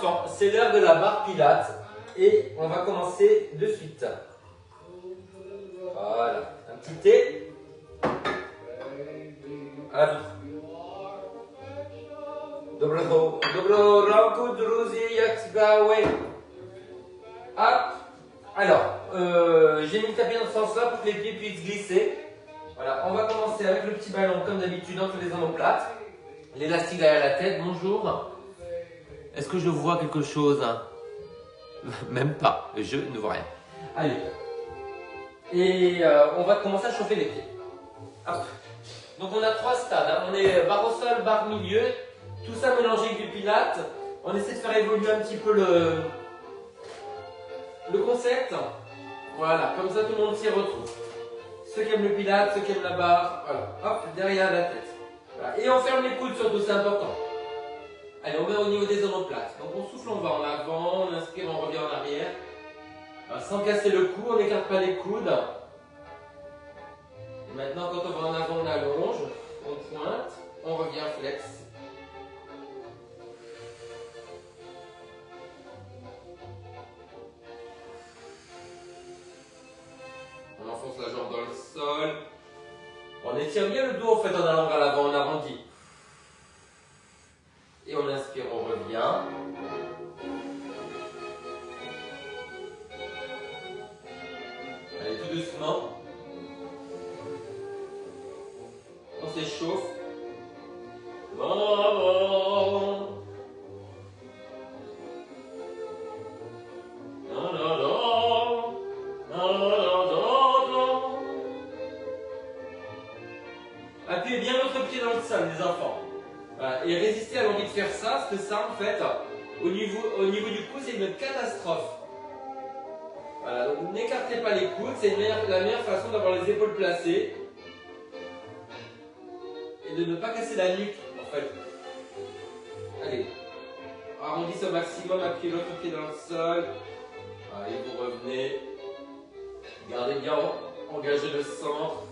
enfants, c'est l'heure de la barre Pilates et on va commencer de suite. Voilà, un petit thé. À vous. Dobro ranku druzy, jak zgały. Ah, alors, j'ai mis le tapis dans ce sens-là pour que les pieds puissent glisser. Voilà, on va commencer avec le petit ballon comme d'habitude entre les omoplates. L'élastique derrière la tête, bonjour. Est-ce que je vois quelque chose? Même pas, je ne vois rien. Allez. Et on va commencer à chauffer les pieds. Hop. Donc on a 3 stades, hein. On est barre au sol, barre milieu, tout ça mélangé avec du pilates. On essaie de faire évoluer un petit peu le concept. Voilà, comme ça tout le monde s'y retrouve. Ceux qui aiment le pilates, ceux qui aiment la barre, voilà, hop, derrière la tête. Voilà. Et on ferme les coudes surtout, c'est important. Allez, on met au niveau des omoplates. Donc on souffle, on va en avant, on inspire, on revient en arrière. Alors, sans casser le cou, on n'écarte pas les coudes. Et maintenant, quand on va en avant, on allonge, on pointe, on revient flex. On enfonce la jambe dans le sol. On étire bien le dos en fait en allant vers l'avant, on arrondit. Et on inspire, on revient. Allez, tout doucement. On s'échauffe. Appuyez bien votre pied dans le sol, les enfants. Voilà. Et résistez à l'envie de faire ça, parce que ça, en fait, au niveau du cou, c'est une catastrophe. Voilà, donc n'écartez pas les coudes, c'est la meilleure façon d'avoir les épaules placées. Et de ne pas casser la nuque, en fait. Allez, arrondissez au maximum, appuyez l'autre pied dans le sol. Allez, vous revenez. Gardez bien engagé le centre.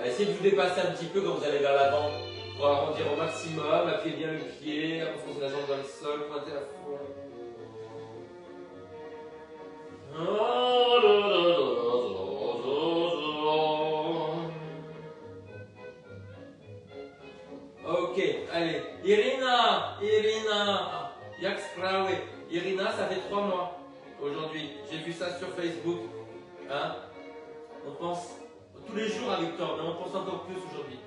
Essayez de vous dépasser un petit peu quand vous allez vers l'avant pour arrondir au maximum, appuyez bien le pied, enfoncez la jambe dans le sol, pointez à fond. Ok, allez. Irina, jak sprawy. Irina, ça fait 3 mois aujourd'hui. J'ai vu ça sur Facebook. Hein? On pense tous les jours à Victor, mais on pense encore plus aujourd'hui.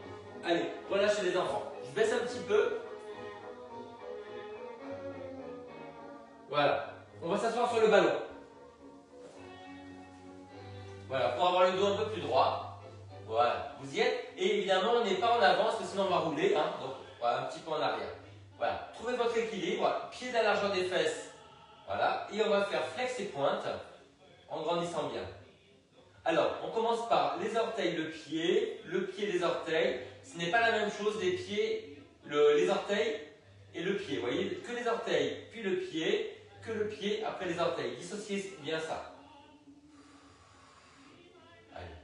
Allez, relâchez les enfants. Je baisse un petit peu. Voilà. On va s'asseoir sur le ballon. Voilà, pour avoir le dos un peu plus droit. Voilà, vous y êtes. Et évidemment, on n'est pas en avant, parce que sinon on va rouler. Hein. Donc, voilà, un petit peu en arrière. Voilà, trouvez votre équilibre. Pied à la largeur des fesses. Voilà, et on va faire flex et pointe en grandissant bien. Alors, on commence par les orteils, le pied, les orteils. Ce n'est pas la même chose, les pieds, les orteils et le pied. Vous voyez, que les orteils, puis le pied, que le pied, après les orteils. Dissociez bien ça. Allez.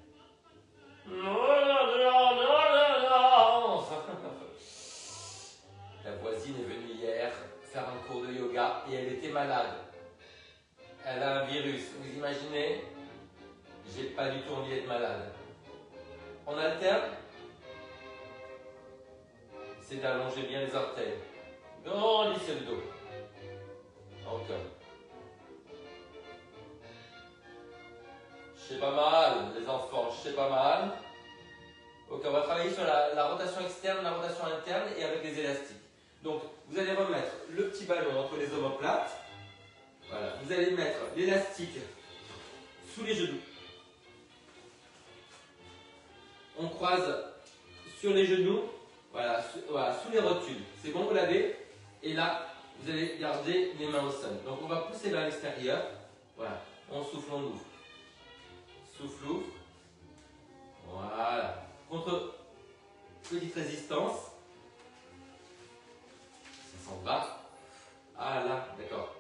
La voisine est venue hier faire un cours de yoga et elle était malade. Elle a un virus, vous imaginez? J'ai pas du tout envie d'être malade. On alterne. C'est d'allonger bien les orteils. Grandissez le dos. Encore. C'est pas mal, les enfants, c'est pas mal. Ok, on va travailler sur la rotation externe, la rotation interne et avec les élastiques. Donc, vous allez remettre le petit ballon entre les omoplates. Voilà, vous allez mettre l'élastique sous les genoux. On croise sur les genoux, voilà, sous les rotules. C'est bon, vous l'avez? Et là, vous allez garder les mains au sol. Donc on va pousser vers l'extérieur. Voilà, on souffle, on ouvre. Souffle, ouvre. Voilà. Contre petite résistance. Ça s'en va. Ah là, d'accord.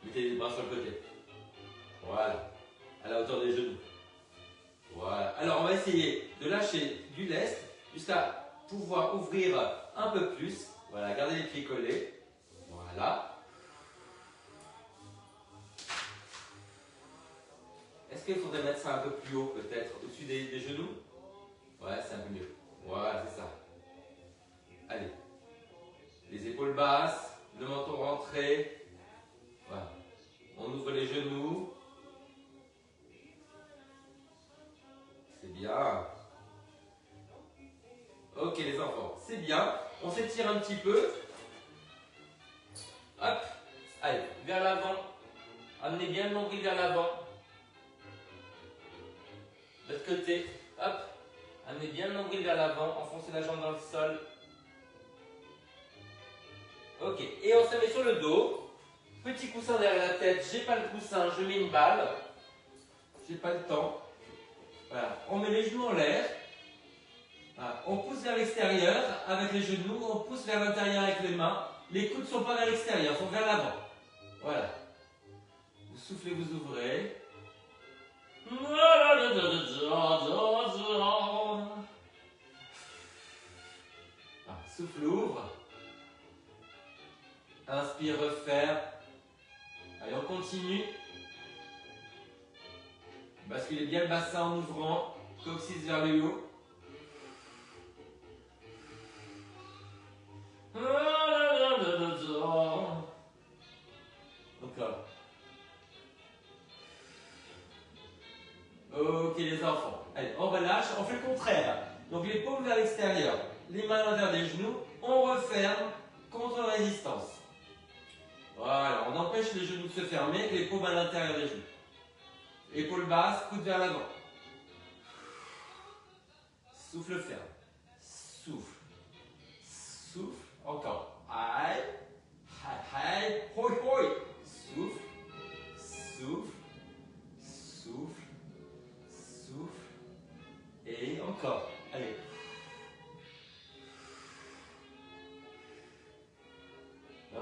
Mettez les bras sur le côté. Voilà. À la hauteur des genoux. Voilà. Alors, on va essayer de lâcher du lest jusqu'à pouvoir ouvrir un peu plus Voilà, gardez les pieds collés. Voilà. Est-ce qu'il faudrait mettre ça un peu plus haut, peut-être, au-dessus des genoux? Ouais, c'est un peu mieux. Voilà, c'est ça. Allez. Les épaules basses, le menton rentré. Voilà. On ouvre les genoux. C'est bien. Ok les enfants, c'est bien. On s'étire un petit peu. Hop. Allez, vers l'avant. Amenez bien le nombril vers l'avant. De l'autre côté. Hop. Amenez bien le nombril vers l'avant. Enfoncez la jambe dans le sol. Ok. Et on se met sur le dos. Petit coussin derrière la tête. J'ai pas le coussin, je mets une balle. J'ai pas le temps. Voilà. On met les genoux en l'air. Voilà. On pousse vers l'extérieur avec les genoux. On pousse vers l'intérieur avec les mains. Les coudes ne sont pas vers l'extérieur, sont vers l'avant. Voilà. Vous soufflez, vous ouvrez. Ah, souffle, ouvre. Inspire, referme. Allez, on continue. Basculez bien le bassin en ouvrant. Coccyx vers le haut. Encore. Ok les enfants. Allez, on relâche, on fait le contraire. Donc les paumes vers l'extérieur, les mains à l'intérieur des genoux, on referme contre résistance. Voilà, on empêche les genoux de se fermer avec les paumes à l'intérieur des genoux. Épaules basses, coude vers l'avant. Souffle ferme. Souffle. Souffle. Encore. Aïe. Aïe. Aïe. Hoi hoi. Souffle. Souffle. Souffle. Souffle. Et encore. Allez. Il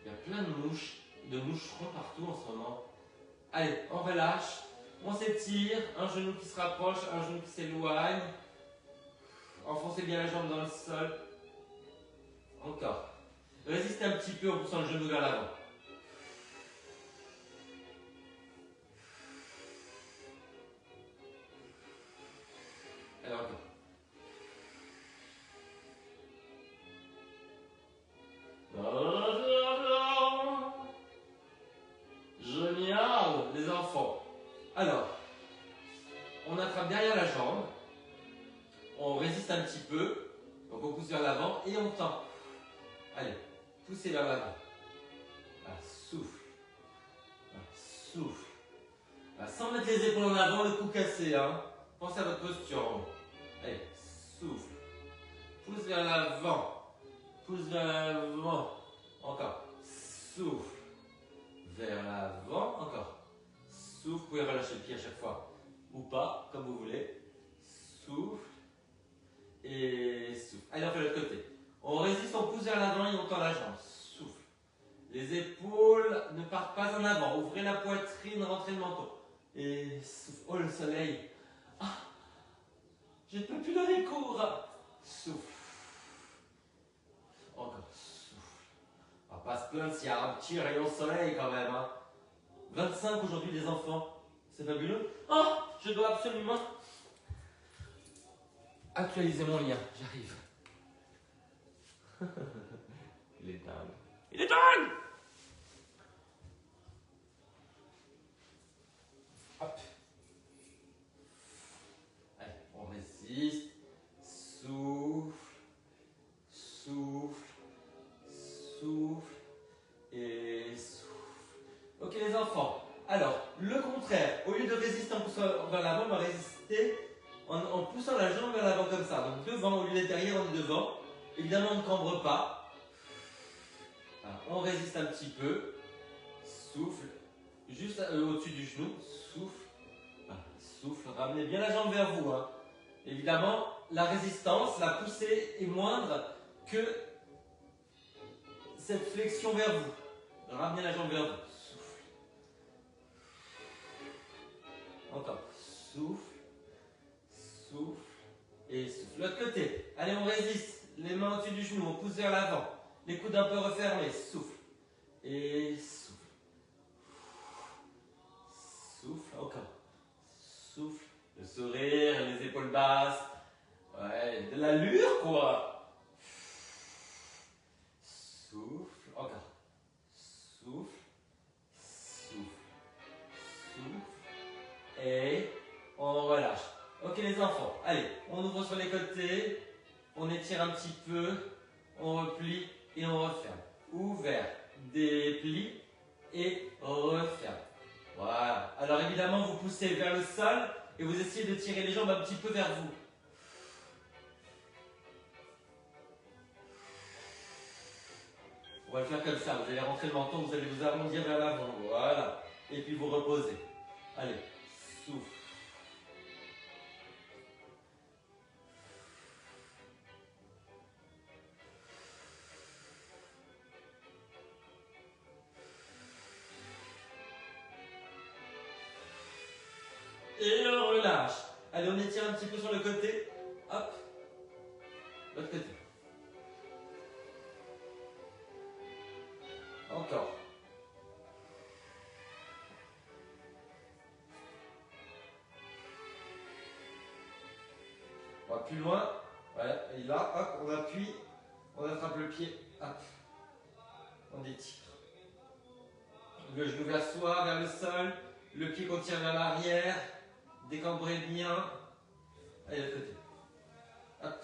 y a plein de moucherons partout en ce moment. Allez, on relâche. On s'étire. Un genou qui se rapproche, un genou qui s'éloigne. Enfoncez bien la jambe dans le sol. Encore. Résistez un petit peu en poussant le genou vers l'avant. Allez, encore. Génial, les enfants. Alors, on attrape derrière la jambe. On résiste un petit peu. Donc on pousse vers l'avant et on tend. Allez, poussez vers l'avant. Souffle. Souffle. Sans mettre les épaules en avant, le cou cassé. Hein. Pensez à votre posture. Allez, souffle. Pousse vers l'avant. Pousse vers l'avant. Encore. Souffle. Vers l'avant. Encore. Souffle. Vous pouvez relâcher le pied à chaque fois. Ou pas, comme vous voulez. Souffle. Et souffle. Allez, on fait l'autre côté. On résiste, on pousse vers l'avant et on tend la jambe. Souffle. Les épaules ne partent pas en avant. Ouvrez la poitrine, rentrez le menton. Et souffle. Oh, le soleil. Ah, je ne peux plus donner cours. Souffle. Encore. Souffle. On va pas se plaindre s'il y a un petit rayon de soleil quand même. Hein. 25 aujourd'hui, les enfants. C'est fabuleux. Oh, je dois absolument actualiser mon lien. J'arrive. Il est dingue. Il est dingue! Hop. Allez, on résiste. Souffle. Souffle. Souffle. Et souffle. Ok les enfants. Alors, le contraire. Au lieu de résister en poussant vers l'avant, on va résister en poussant la jambe vers l'avant comme ça. Donc devant, au lieu d'être derrière, on est devant. Évidemment, on ne cambre pas. Alors, on résiste un petit peu. Souffle. Juste au-dessus du genou. Souffle. Voilà. Souffle. Ramenez bien la jambe vers vous. Hein. Évidemment, la résistance, la poussée est moindre que cette flexion vers vous. Ramenez la jambe vers vous. Souffle. Encore. Souffle. Souffle. Et souffle. L'autre côté. Allez, on résiste. Les mains au-dessus du genou, on pousse vers l'avant. Les coudes un peu refermés. Souffle. Et souffle. Souffle, encore. Souffle. Le sourire, les épaules basses. Ouais, de l'allure quoi. Souffle, encore. Souffle. Souffle. Souffle. Et on relâche. Ok les enfants, allez, on ouvre sur les côtés, on étire un petit peu, on replie et on referme. Ouvert, déplie et referme. Voilà. Alors évidemment, vous poussez vers le sol et vous essayez de tirer les jambes un petit peu vers vous. On va le faire comme ça, vous allez rentrer le menton, vous allez vous arrondir vers l'avant. Voilà. Et puis vous reposez. Allez, souffle. Et on relâche. Allez, on étire un petit peu sur le côté. Hop. L'autre côté. Encore. On va plus loin. Voilà. Et là, hop, on appuie. On attrape le pied. Hop. On étire. Le genou vers soi, vers le sol. Le pied qu'on tire vers l'arrière. Décambrez bien. Allez, de l'autre côté. Hop.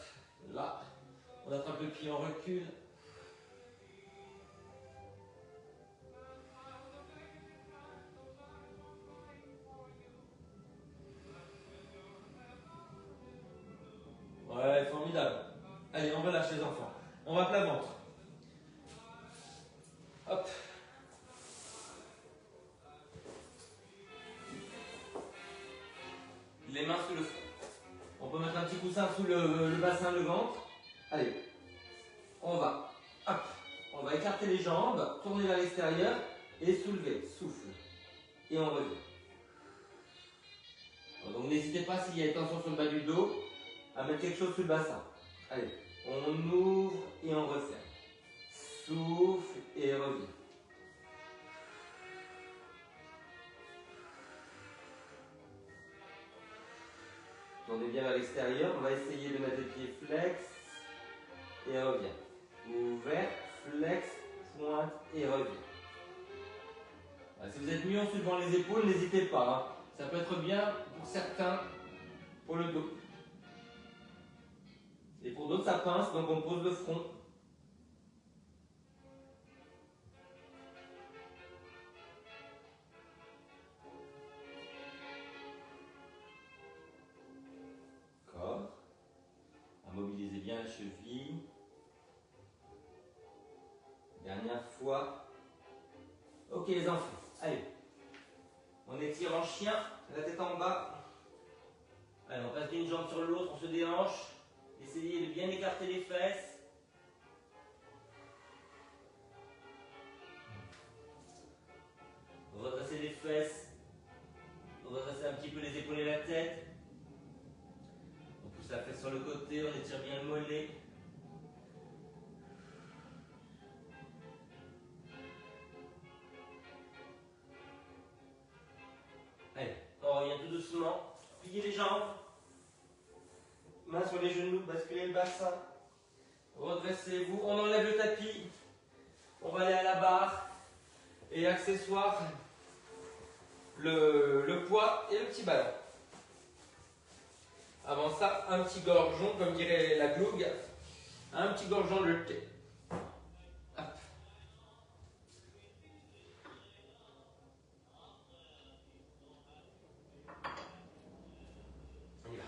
Là. On attrape le pied, on recule. Ouais, formidable. Allez, on relâche les enfants. On va plat ventre. Hop. Les mains sous le front. On peut mettre un petit coussin sous le bassin, le ventre. Allez. On va. Hop. On va écarter les jambes, tourner vers l'extérieur et soulever. Souffle. Et on revient. Donc n'hésitez pas s'il y a des tensions sur le bas du dos à mettre quelque chose sous le bassin. Allez, on ouvre et on referme. Souffle et revient. Tournez bien vers l'extérieur. On va essayer de mettre les pieds flex et revient. Ouvert, flex, pointe et revient. Voilà, si vous êtes mieux en soulevant les épaules, n'hésitez pas. Hein. Ça peut être bien pour certains, pour le dos. Et pour d'autres, ça pince, donc on pose le front. Corps. Mobilisez bien la cheville. Dernière fois. Ok les enfants, allez. On étire en chien, la tête en bas. Allez, on passe d'une jambe sur l'autre, on se déhanche. Essayez de bien écarter les fesses. Redressez les fesses. Redressez un petit peu les épaules et la tête. On pousse la fesse sur le côté, on étire bien le mollet. Allez, on revient tout doucement. Pliez les jambes. Mains sur les genoux, basculez le bassin. Redressez-vous. On enlève le tapis. On va aller à la barre. Et accessoires, le poids et le petit ballon. Avant ça, un petit gorgeon, comme dirait la glougue. Un petit gorgeon de thé. Hop. On y va.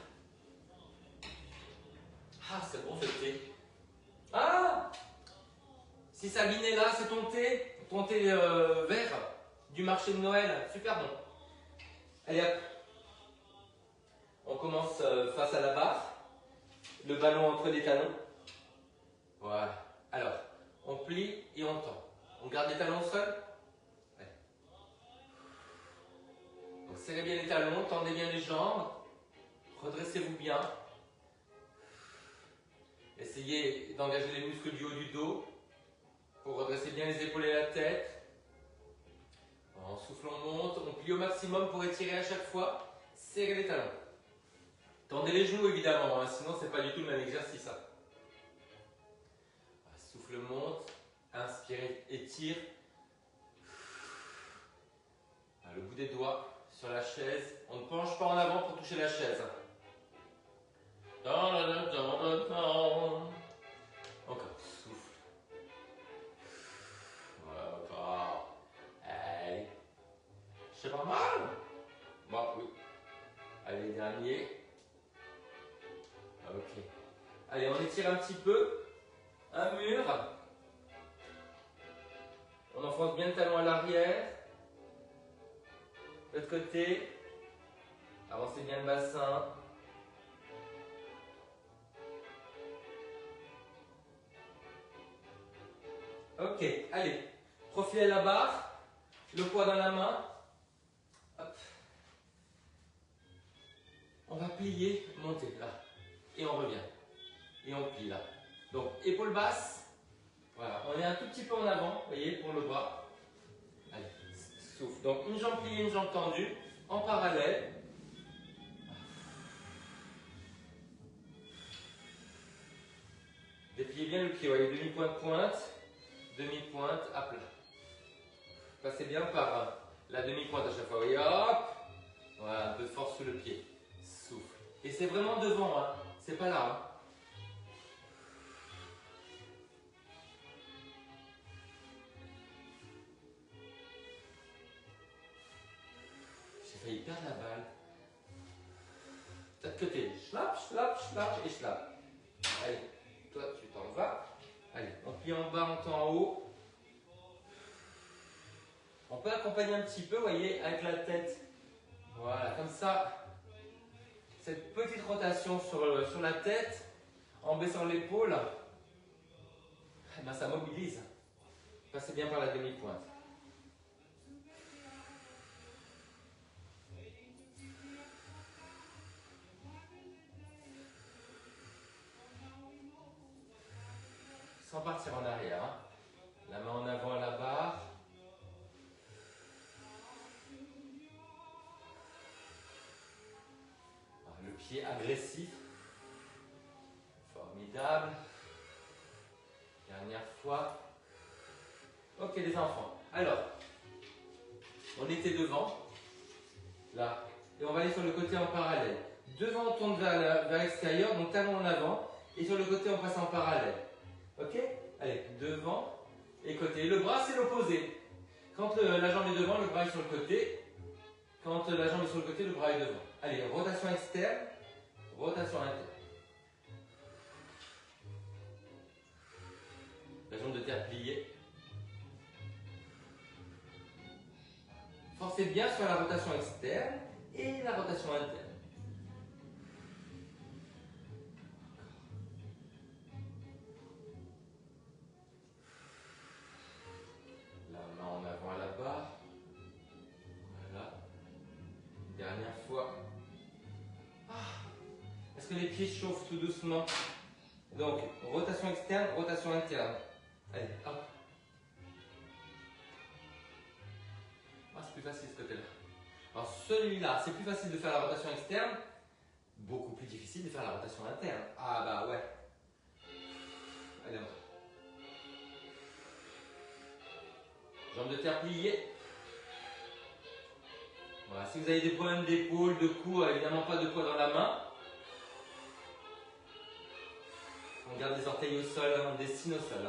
Ah, c'est bon ce thé. Ah! Si Sabine est là, c'est ton thé vert du marché de Noël. Super bon. Allez hop. On commence face à la barre. Le ballon entre les talons. Voilà. Alors, on plie et on tend. On garde les talons au sol. Ouais. Donc serrez bien les talons, tendez bien les jambes. Redressez-vous bien. Essayez d'engager les muscles du haut du dos pour redresser bien les épaules et la tête. En souffle, on monte, on plie au maximum pour étirer à chaque fois. Serrez les talons. Tendez les genoux évidemment, hein, sinon c'est pas du tout le même exercice. Hein. Souffle, monte, inspire, étire. Le bout des doigts sur la chaise. On ne penche pas en avant pour toucher la chaise. Encore, souffle. Voilà, encore. Allez. C'est pas mal. Bon, oui. Allez, dernier. Ok. Allez, on étire un petit peu. Un mur. On enfonce bien le talon à l'arrière. L'autre côté. Avancez bien le bassin. Ok, allez. Profilez la barre. Le poids dans la main. Hop. On va plier, monter là. Et on revient. Et on plie là. Donc, épaules basses. Voilà, on est un tout petit peu en avant, vous voyez, pour le bras. Allez, souffle. Donc, une jambe pliée, une jambe tendue, en parallèle. Dépliez bien le pied, voyez, demi-pointe, demi-pointe, à plat. Passez bien par la demi-pointe à chaque fois, voyez, hop. Voilà, un peu de force sous le pied. Souffle. Et c'est vraiment devant, hein. C'est pas là, hein. J'ai failli perdre la balle. De l'autre côté, schlap, schlap, schlap et schlap. Allez, toi tu t'en vas. Allez, on plie en bas, on tend en haut. On peut accompagner un petit peu, vous voyez, avec la tête. Voilà, comme ça. Cette petite rotation sur la tête, en baissant l'épaule, eh ben, ça mobilise. Passez bien par la demi-pointe. Sans partir en arrière. Hein. La main en avant à la barre. Le pied agressif. Formidable. Dernière fois. Ok les enfants. Alors, on était devant. Là. Et on va aller sur le côté en parallèle. Devant, on tourne vers l'extérieur, donc talon en avant. Et sur le côté, on passe en parallèle. Ok? Allez, devant et côté. Le bras, c'est l'opposé. Quand la jambe est devant, le bras est sur le côté. Quand la jambe est sur le côté, le bras est devant. Allez, rotation externe, rotation interne. La jambe de terre pliée. Forcez bien sur la rotation externe et la rotation interne. La main en avant à la barre. Voilà. Dernière fois. Est-ce que les pieds chauffent tout doucement? Donc, rotation externe, rotation interne. Allez, hop. C'est plus facile ce côté-là. Alors, celui-là, c'est plus facile de faire la rotation externe. Beaucoup plus difficile de faire la rotation interne. Ah bah ouais. Allez, on. Jambes de terre pliées. Voilà, si vous avez des problèmes d'épaule, de cou, évidemment pas de poids dans la main. On garde les orteils au sol, on destine au sol.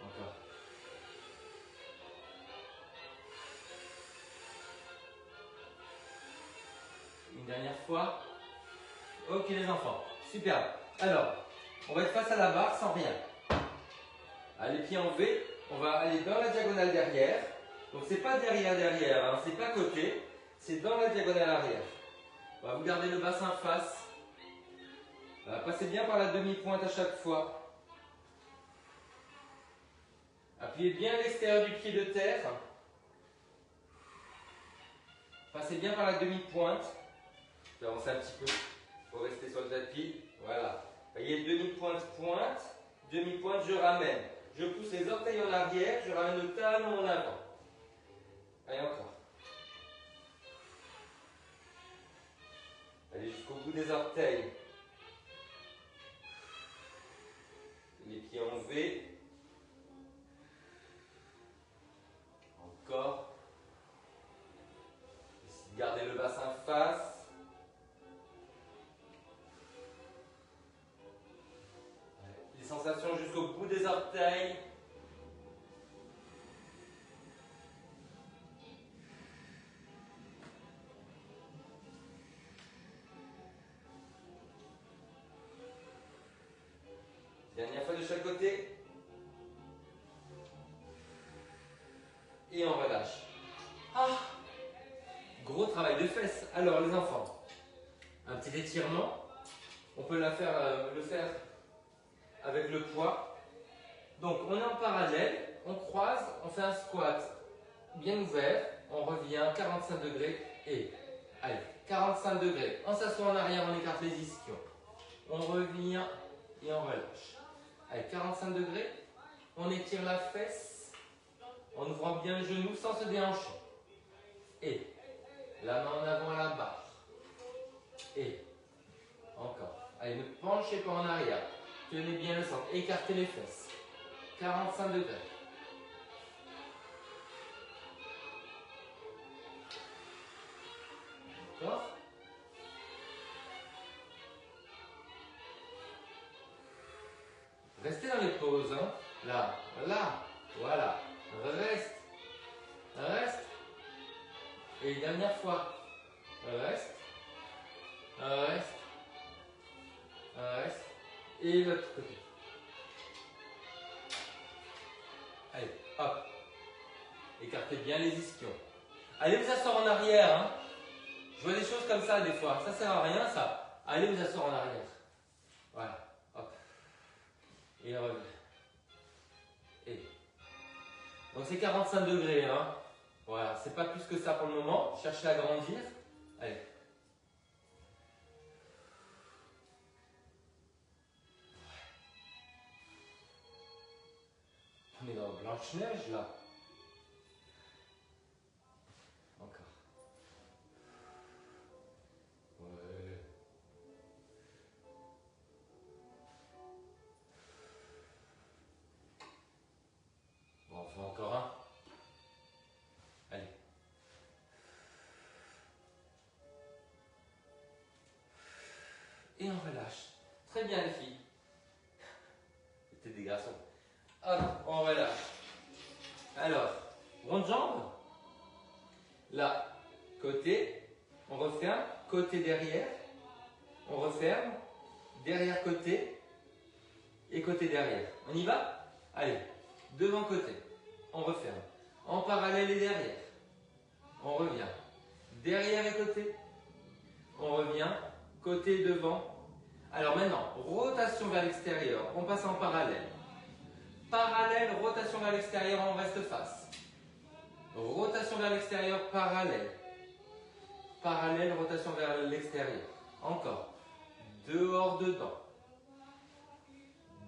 Encore. Une dernière fois. Ok les enfants, super. Alors, on va être face à la barre sans rien. Les pieds en V, on va aller dans la diagonale derrière. Donc c'est pas derrière, hein, c'est pas côté, c'est dans la diagonale arrière. On va vous garder le bassin face. Passez bien par la demi-pointe à chaque fois. Appuyez bien l'extérieur du pied de terre. Passez bien par la demi-pointe. Je vais avancer un petit peu pour rester sur le tapis. Voilà. Vous voyez, demi-pointe, pointe, demi-pointe, je ramène. Je pousse les orteils en arrière, je ramène le talon en avant. Allez, encore. Allez jusqu'au bout des orteils. Les pieds en V. Encore. Gardez le bassin face. Les sensations jusqu'au bout des orteils. Dernière fois de chaque côté. Et on relâche. Ah, gros travail de fesses. Alors les enfants, un petit étirement. On peut le faire avec le poids. Donc on est en parallèle, on croise, on fait un squat bien ouvert. On revient 45 degrés et allez, 45 degrés. On s'assoit en arrière, on écarte les ischions. On revient et on relâche. Allez, 45 degrés. On étire la fesse en ouvrant bien le genou sans se déhancher. Et la main en avant à la barre. Et encore. Allez, ne penchez pas en arrière. Tenez bien le centre. Écartez les fesses. 45 degrés. D'accord? Restez dans les pauses. Hein. Là, là, voilà. Reste. Reste. Et dernière fois. Reste. Reste. Reste. Et l'autre côté. Allez, hop. Écartez bien les ischions. Allez vous asseoir en arrière. Hein. Je vois des choses comme ça des fois. Ça sert à rien ça. Allez vous asseoir en arrière. Voilà. Hop. Et revenez. Et. Donc c'est 45 degrés. Hein. Voilà. C'est pas plus que ça pour le moment. Cherchez à grandir. Allez. On est dans Blanche-Neige là. Encore. Ouais. Bon, on fait encore un. Allez. Et on relâche. Très bien les filles. C'était des garçons. Hop, on relâche. Alors, ronde jambe. Là, côté. On referme. Côté derrière. On referme. Derrière côté. Et côté derrière. On y va? Allez. Devant côté. On referme. En parallèle et derrière. On revient. Derrière et côté. On revient. Côté devant. Alors maintenant, rotation vers l'extérieur. On passe en parallèle. Parallèle, rotation vers l'extérieur, on reste face. Rotation vers l'extérieur, parallèle. Parallèle, rotation vers l'extérieur. Encore. Dehors, dedans.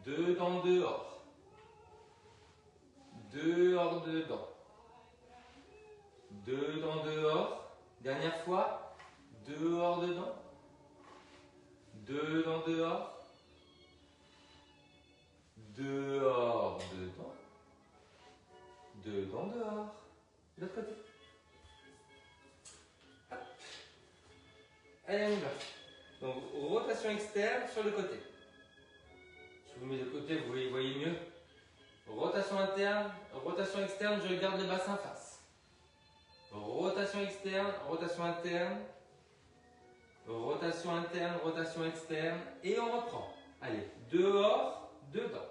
Dedans, dehors. Dehors, dedans. Dedans, dehors. Dernière fois. Dehors, dedans. Dedans, dehors. Dehors, dedans. Dedans, dehors. L'autre côté. Hop. Allez, on y va. Donc, rotation externe sur le côté. Je vous mets de côté, vous voyez mieux. Rotation interne, rotation externe, je garde le bassin face. Rotation externe, rotation interne. Rotation interne, rotation externe. Et on reprend. Allez, dehors, dedans.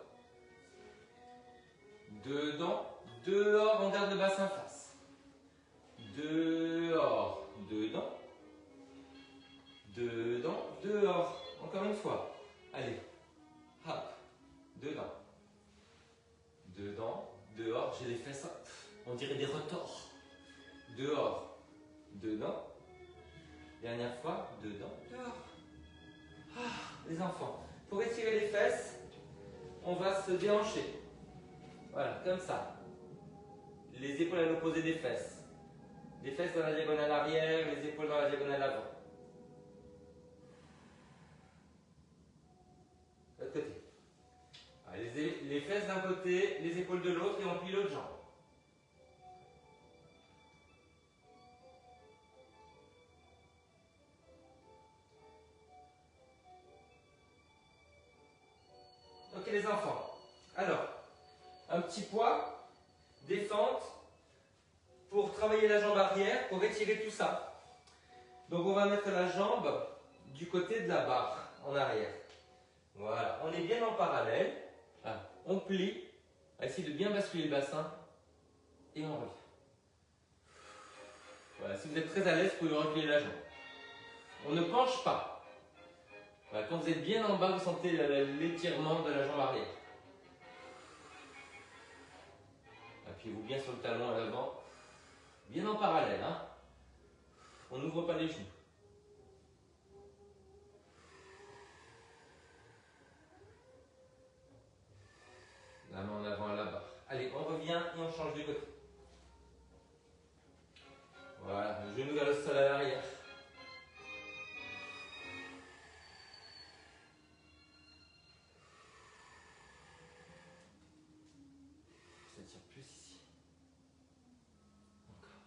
Dedans, dehors, on garde le bassin face. Dehors, dedans. Dedans, dehors. Encore une fois. Allez. Hop. Dedans. Dedans, dehors. J'ai les fesses, on dirait des retors. Dehors, dedans. Dernière fois, dedans, dehors. Ah, les enfants. Pour étirer les fesses, on va se déhancher. Voilà, comme ça. Les épaules à l'opposé des fesses. Les fesses dans la diagonale arrière, les épaules dans la diagonale avant. De l'autre côté. Allez, les fesses d'un côté, les épaules de l'autre et on plie l'autre jambe. Ok les enfants. Alors, un petit poids, défente, pour travailler la jambe arrière, pour étirer tout ça. Donc on va mettre la jambe du côté de la barre, en arrière. Voilà, on est bien en parallèle. On plie, on va essayer de bien basculer le bassin et on revient. Voilà, si vous êtes très à l'aise, vous pouvez replier la jambe. On ne penche pas. Voilà, quand vous êtes bien en bas, vous sentez l'étirement de la jambe arrière. Appuyez-vous bien sur le talon à l'avant, bien en parallèle. Hein. On n'ouvre pas les genoux. La main en avant à la barre. Allez, on revient et on change de côté. Voilà, le genou vers le sol à l'arrière. Ça tire plus ici. Encore.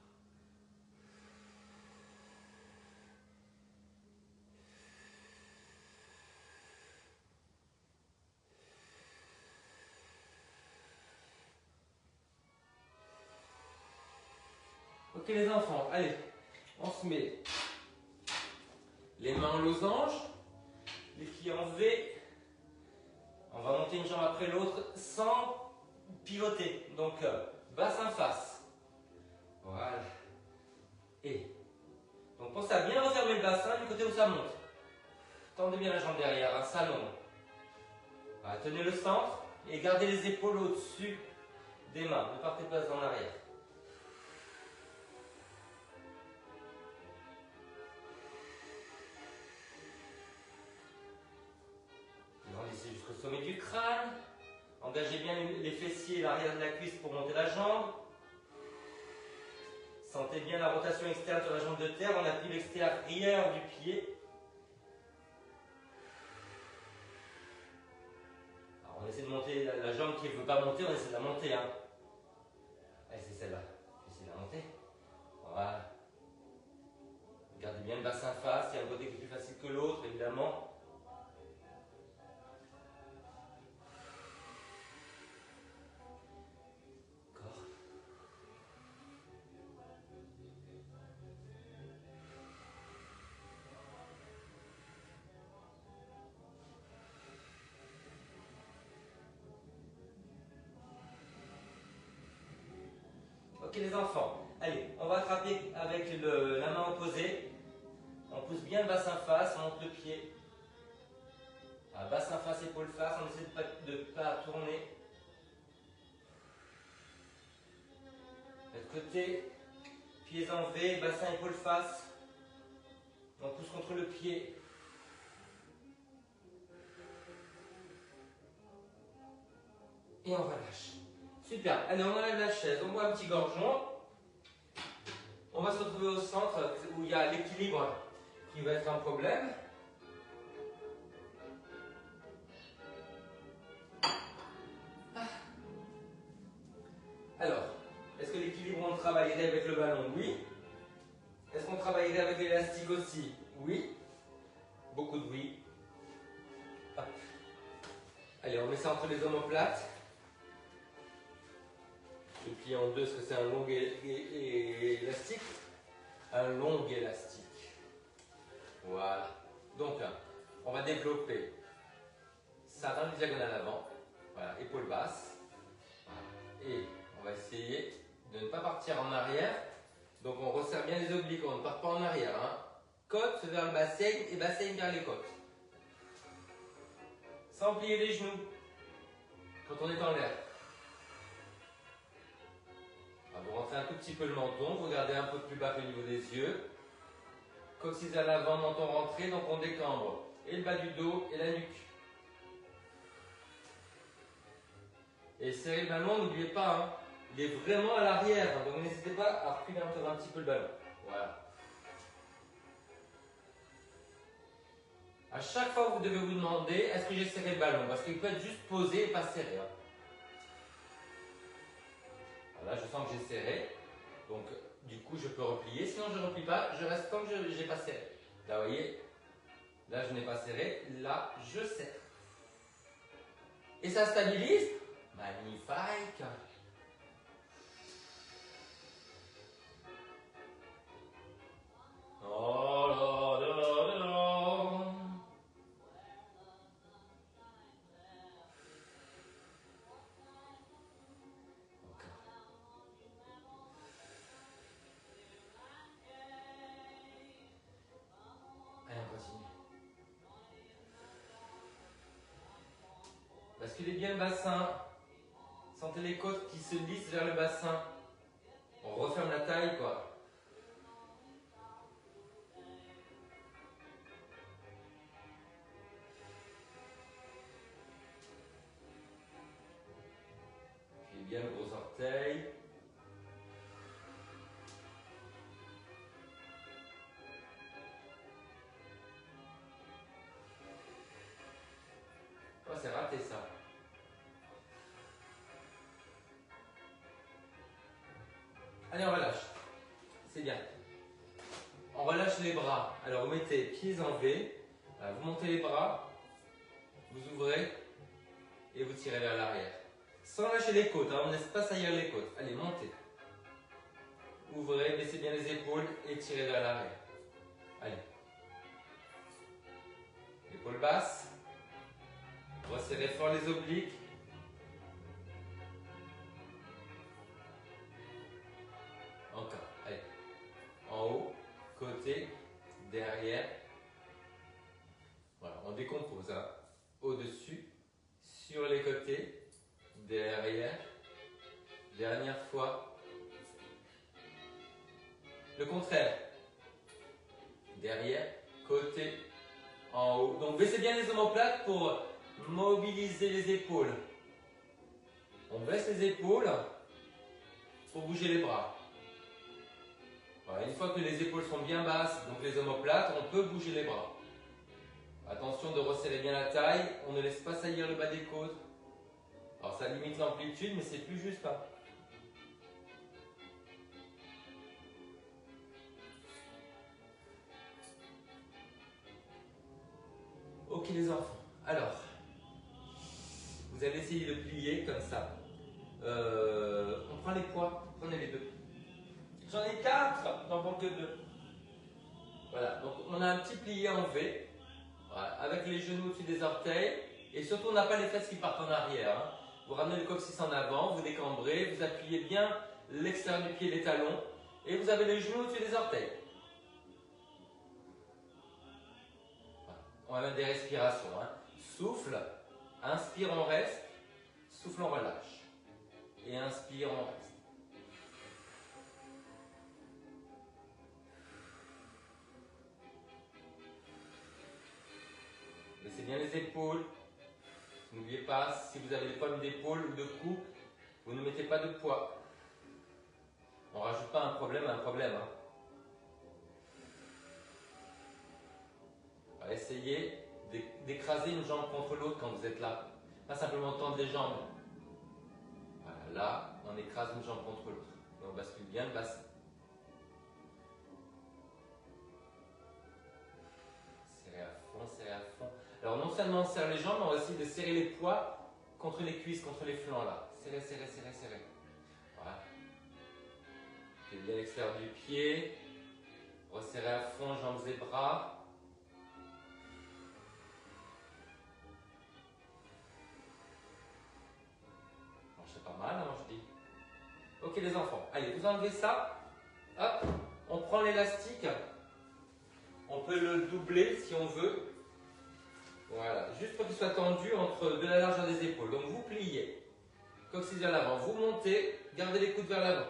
Ok les enfants, allez, on se met les mains en losange, les pieds en V. On va monter une jambe après l'autre sans pivoter. Donc, bassin face. Voilà. Et, donc pensez à bien refermer le bassin du côté où ça monte. Tendez bien la jambe derrière, un salon. Voilà, tenez le centre et gardez les épaules au-dessus des mains. Ne partez pas en arrière. Grandissez jusqu'au sommet du crâne. Engagez bien les fessiers et l'arrière de la cuisse pour monter la jambe. Sentez bien la rotation externe sur la jambe de terre. On appuie l'extérieur du pied. Alors on essaie de monter la jambe qui ne veut pas monter, on essaie de la monter. Hein. Allez, c'est celle-là. Essayez de la monter. Voilà. Gardez bien le bassin face. Il y a un côté qui est plus facile que l'autre, évidemment. Ok les enfants, allez, on va attraper avec la main opposée. On pousse bien le bassin face, on monte le pied. Bassin face, épaule face, on essaie de ne pas tourner. De l'autre côté, pieds en V, bassin, épaule face. On pousse contre le pied. Et on relâche. Super, allez on enlève la chaise, on boit un petit gorgeon. On va se retrouver au centre où il y a l'équilibre qui va être un problème. Alors, est-ce que l'équilibre on travaillerait avec le ballon? Oui. Est-ce qu'on travaillerait avec l'élastique aussi? Oui. Beaucoup de oui. Allez, on met ça entre les omoplates. Je plie en deux parce que c'est un long élastique. Un long élastique. Voilà. Donc, on va développer ça dans le diagonale avant. Voilà, épaule basse. Voilà. Et on va essayer de ne pas partir en arrière. Donc, on resserre bien les obliques. On ne part pas en arrière. Hein. Côte vers le bassin et bassin vers les côtes. Sans plier les genoux quand on est en l'air. Vous rentrez un tout petit peu le menton, vous regardez un peu plus bas que le niveau des yeux. Coccyx à l'avant, menton rentré, donc on décambre et le bas du dos et la nuque. Et serrez le ballon, n'oubliez pas, hein, il est vraiment à l'arrière, hein, donc n'hésitez pas à reculer encore un petit peu le ballon. Voilà. À chaque fois, vous devez vous demander, est-ce que j'ai serré le ballon? Parce qu'il peut être juste posé et pas serré. Hein. Voilà, je sens que j'ai serré. Donc, du coup, je peux replier. Sinon, je ne replie pas, je reste comme je n'ai pas serré. Là, vous voyez, là, je n'ai pas serré. Là, je serre. Et ça stabilise. Magnifique. Oh là là là là. Allez, on continue. Basculez bien le bassin. Sentez les côtes qui se lissent vers le bassin. On referme la taille, quoi. Puis bien le gros orteil. Oh, c'est raté ça. Allez, on relâche. C'est bien. On relâche les bras. Alors, vous mettez pieds en V. Vous montez les bras. Vous ouvrez. Et vous tirez vers l'arrière. Sans lâcher les côtes. Hein, on ne laisse pas saillir les côtes. Allez, montez. Ouvrez, baissez bien les épaules et tirez vers l'arrière. Allez. Épaules basses. Resserrez fort les obliques. Encore. Allez. En haut, côté, derrière. Voilà, on décompose. Hein. Au-dessus, sur les côtés, derrière. Dernière fois. Le contraire. Derrière, côté, en haut. Donc baissez bien les omoplates pour mobiliser les épaules. On baisse les épaules pour bouger les bras. Voilà, une fois que les épaules sont bien basses, donc les omoplates, on peut bouger les bras. Attention de resserrer bien la taille, on ne laisse pas saillir le bas des côtes. Alors ça limite l'amplitude, mais c'est plus juste. Hein. Ok les enfants, alors, vous allez essayer de plier comme ça. On prend les poids, prenez les deux. J'en ai 4, j'en prends que 2. Voilà, donc on a un petit plié en V, voilà, avec les genoux au-dessus des orteils, et surtout on n'a pas les fesses qui partent en arrière. Hein. Vous ramenez le coccyx en avant, vous décambrez, vous appuyez bien l'extérieur du pied, les talons, et vous avez les genoux au-dessus des orteils. Voilà. On va mettre des respirations. Hein. Souffle, inspire, on reste, souffle, on relâche, et inspire, on reste. Laissez bien les épaules. N'oubliez pas, si vous avez des problèmes d'épaule ou de cou, vous ne mettez pas de poids. On ne rajoute pas un problème à un problème. Hein. Essayez d'écraser une jambe contre l'autre quand vous êtes là. Pas simplement tendre les jambes. Voilà, là, on écrase une jambe contre l'autre. Et on bascule bien le bassin. Serrez à fond, serrez à fond. Alors non seulement on serre les jambes, mais on va essayer de serrer les poids contre les cuisses, contre les flancs là. Serrez, serrez, serrez, serrez. Voilà. Faites bien l'extérieur du pied. Resserrez à fond, jambes et bras. Bon, c'est pas mal, hein, je dis. Ok les enfants, allez, vous enlevez ça. Hop, on prend l'élastique. On peut le doubler si on veut. Voilà, juste pour qu'il soit tendu entre de la largeur des épaules. Donc vous pliez, coccyx vers l'avant, vous montez, gardez les coudes vers l'avant.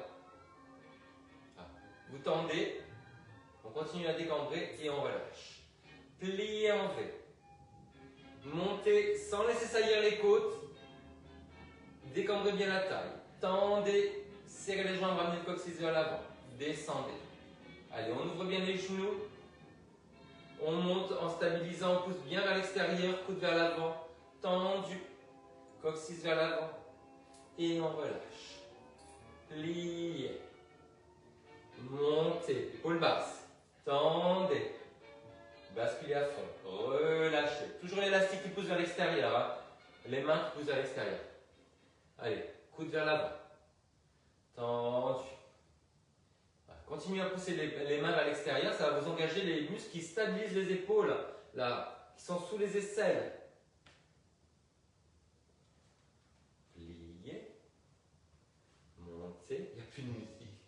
Vous tendez, on continue à décambrer et on relâche. Pliez en V. Montez sans laisser saillir les côtes. Décambrez bien la taille. Tendez, serrez les jambes, ramenez le coccyx vers l'avant. Descendez. Allez, on ouvre bien les genoux. On monte en stabilisant, on pousse bien vers l'extérieur, coude vers l'avant. Tendu, coccyx vers l'avant. Et on relâche. Pliez. Montez, épaules basses. Tendez. Basculez à fond. Relâchez. Toujours l'élastique qui pousse vers l'extérieur. Hein. Les mains qui poussent vers l'extérieur. Allez, coude vers l'avant. Tendu. Voilà. Continuez à pousser les mains vers l'extérieur. Ça va vous engager les muscles qui stabilisent les épaules. Là, qui sont sous les aisselles. Pliez. Montez. Il n'y a plus de musique.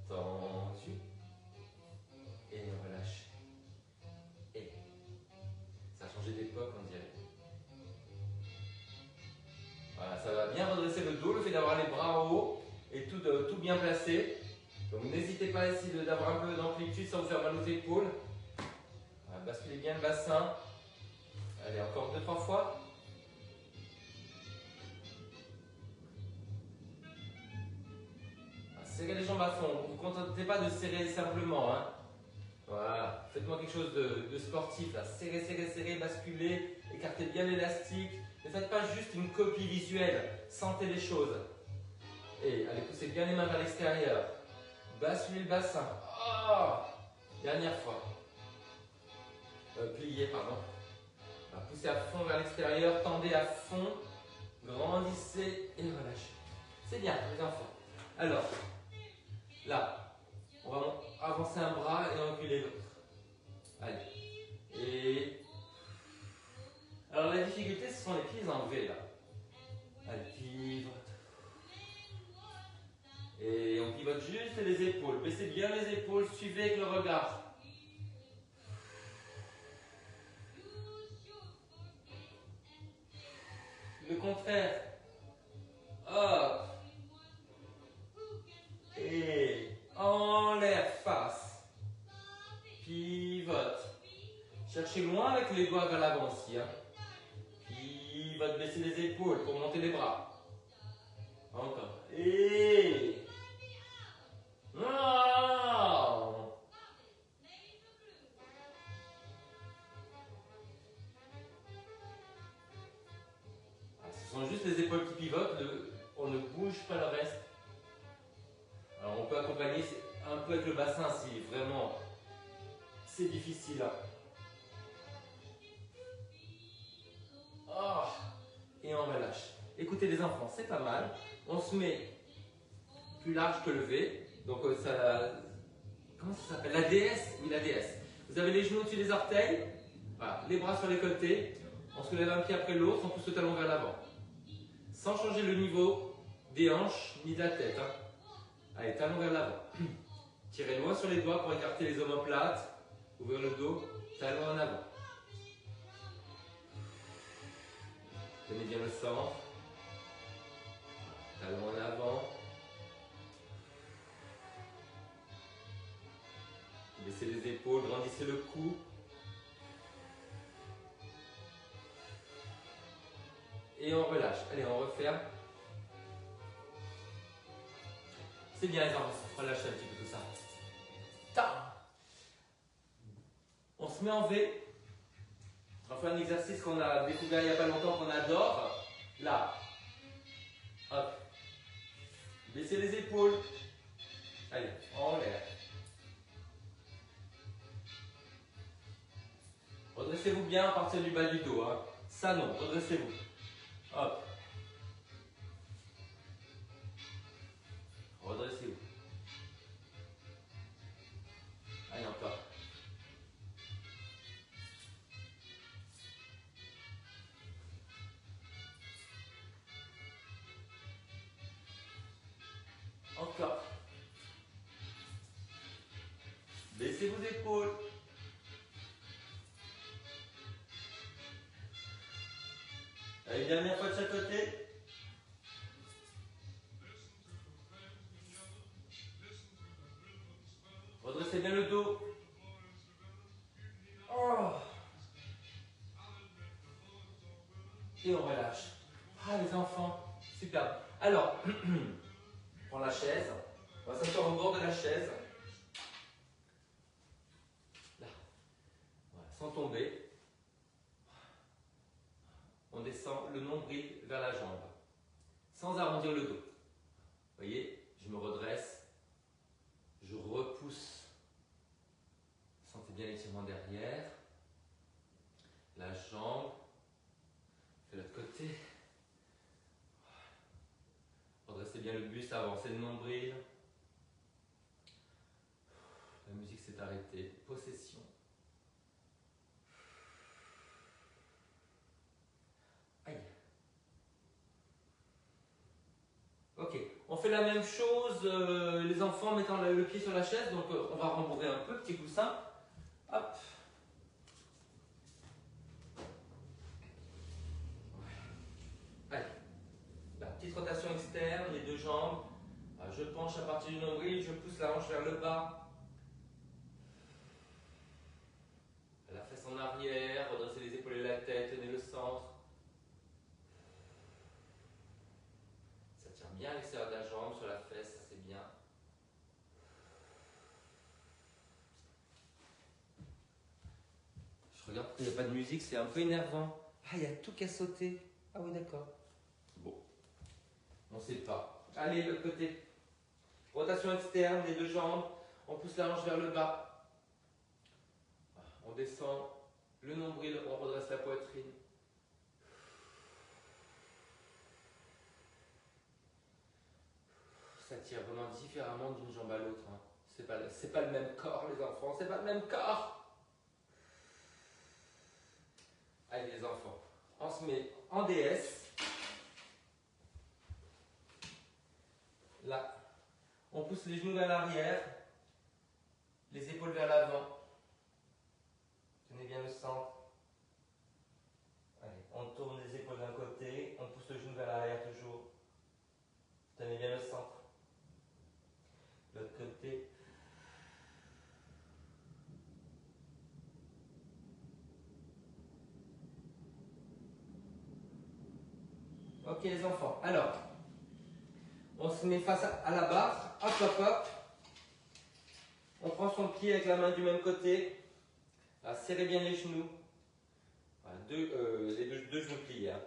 Tendu. Et relâchez. Et ça a changé d'époque, on dirait. Voilà, ça va bien redresser le dos, le fait d'avoir les bras en haut et tout bien placé. Donc n'hésitez pas ici d'avoir un peu d'amplitude sans vous faire mal aux épaules. Voilà, basculez bien le bassin. Allez, encore 2-3 fois. Voilà, serrez les jambes à fond. Ne vous contentez pas de serrer simplement. Hein. Voilà, faites-moi quelque chose de sportif là. Serrez, serrez, serrez, basculez, écartez bien l'élastique. Ne faites pas juste une copie visuelle, sentez les choses. Et allez, poussez bien les mains vers l'extérieur. Basculez le bassin. Oh, dernière fois. Pliez, pardon. Alors, poussez à fond vers l'extérieur, tendez à fond, grandissez et relâchez. C'est bien, les enfants. Alors, là. On va avancer un bras et reculer l'autre. Allez. Et. Alors la difficulté, ce sont les pieds enlevés là. Allez, pivote. Et on pivote juste les épaules. Baissez bien les épaules, suivez avec le regard. Le contraire. Hop. Et en l'air, face. Pivote. Cherchez loin avec les doigts vers l'avant aussi. Hein. Pivote, baissez les épaules pour monter les bras. Encore. Et. Non. Ah, ce sont juste les épaules qui pivotent. On ne bouge pas le reste. Alors on peut accompagner un peu avec le bassin si vraiment c'est difficile. Oh, et on relâche. Écoutez les enfants, c'est pas mal. On se met plus large que levé. Donc ça... Comment ça s'appelle? La déesse? Oui, la déesse. Vous avez les genoux au-dessus des orteils. Voilà, les bras sur les côtés. On se lève un pied après l'autre, on pousse le talon vers l'avant. Sans changer le niveau des hanches ni de la tête. Hein. Allez, talon vers l'avant. Tirez loin sur les doigts pour écarter les omoplates. Ouvrir le dos, talon en avant. Tenez bien le centre. Talon en avant. Baissez les épaules, grandissez le cou. Et on relâche. Allez, on referme. C'est bien les enfants, relâchez un petit peu tout ça. Ta. On se met en V. On va faire un exercice qu'on a découvert il n'y a pas longtemps, qu'on adore. Là. Hop. Baissez les épaules. Allez, en l'air. Redressez-vous bien à partir du bas du dos. Hein. Ça non, redressez-vous. Hop. Redressez-vous. Allez, encore. Encore. Baissez vos épaules. Allez, dernière fois de chaque côté. Redressez bien le dos. Oh. Et on relâche. Ah les enfants, superbe. Alors, on prend la chaise. On va s'asseoir au bord de la chaise. Là. Voilà, sans tomber. On descend le nombril vers la jambe. Sans arrondir le dos. Vous voyez, je me redresse. Je repousse. Sentez bien l'étirement derrière. La jambe. De l'autre côté. Redressez bien le buste, avancez le nombril. La musique s'est arrêtée. Possession. Aïe. Ok, on fait la même chose, les enfants mettant le pied sur la chaise, donc on va rembourrer un peu, petit coussin. Hop. Allez, la petite rotation externe, les deux jambes. Je penche à partir du nombril, je pousse la hanche vers le bas. La fesse en arrière, redressez les épaules et la tête, tenez le centre. Ça tire bien à l'extérieur de la jambe, sur la fesse, ça c'est bien. Je regarde pourquoi il n'y a pas de musique, c'est un peu énervant. Ah, il y a tout qui a sauté. Ah oui, d'accord. Bon, on ne sait pas. Allez, l'autre côté. Rotation externe, les deux jambes. On pousse la hanche vers le bas. On descend le nombril, on redresse la poitrine. Ça tire vraiment différemment d'une jambe à l'autre. Hein. C'est pas le même corps, les enfants. C'est pas le même corps. Allez, les enfants. On se met en DS. Là. On pousse les genoux vers l'arrière. Les épaules vers l'avant. Tenez bien le centre. Allez, on tourne les épaules d'un côté. On pousse le genou vers l'arrière toujours. Tenez bien le centre. L'autre côté. Ok les enfants, alors, on se met face à la barre, hop hop hop. On prend son pied avec la main du même côté. Là, serrez bien les genoux. Voilà, les deux genoux pliés. Hein.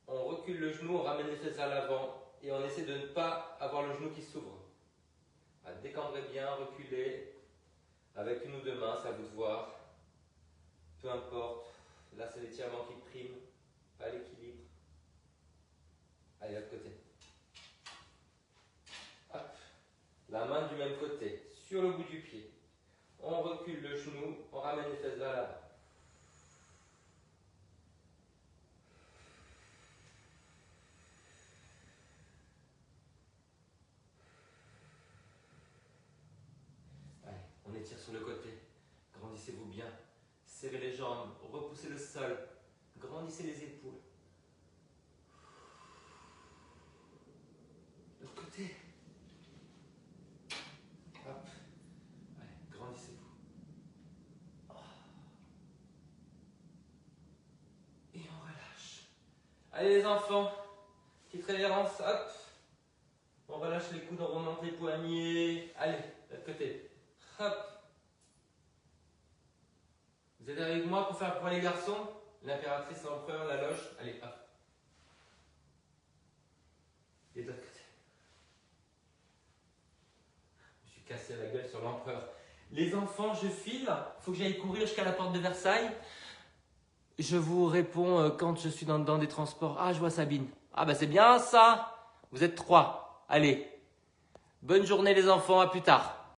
On recule le genou, on ramène les fesses à l'avant et on essaie de ne pas avoir le genou qui s'ouvre. Décambrez bien, reculez. Avec une ou deux mains, c'est à vous de voir. Peu importe. Là, c'est l'étirement qui prime, pas l'équilibre. Allez, l'autre côté. Hop. La main du même côté, sur le bout du pied. On recule le genou, on ramène les fesses vers l'avant. Allez, on étire sur le côté. Grandissez-vous bien. Serrez les jambes, repoussez le sol. Grandissez les épaules. L'autre côté. Hop. Allez, grandissez-vous. Et on relâche. Allez les enfants, petite révérence, hop. On relâche les coudes, on remonte les poignets. Allez, de l'autre côté. Hop. Vous êtes avec moi pour faire pour les garçons? L'impératrice, l'empereur, la loge. Allez, hop. Et de l'autre côté. Je me suis cassé la gueule sur l'empereur. Les enfants, je file. Faut que j'aille courir jusqu'à la porte de Versailles. Je vous réponds quand je suis dans des transports. Ah, je vois Sabine. Ah, bah c'est bien ça. Vous êtes 3. Allez. Bonne journée les enfants, à plus tard.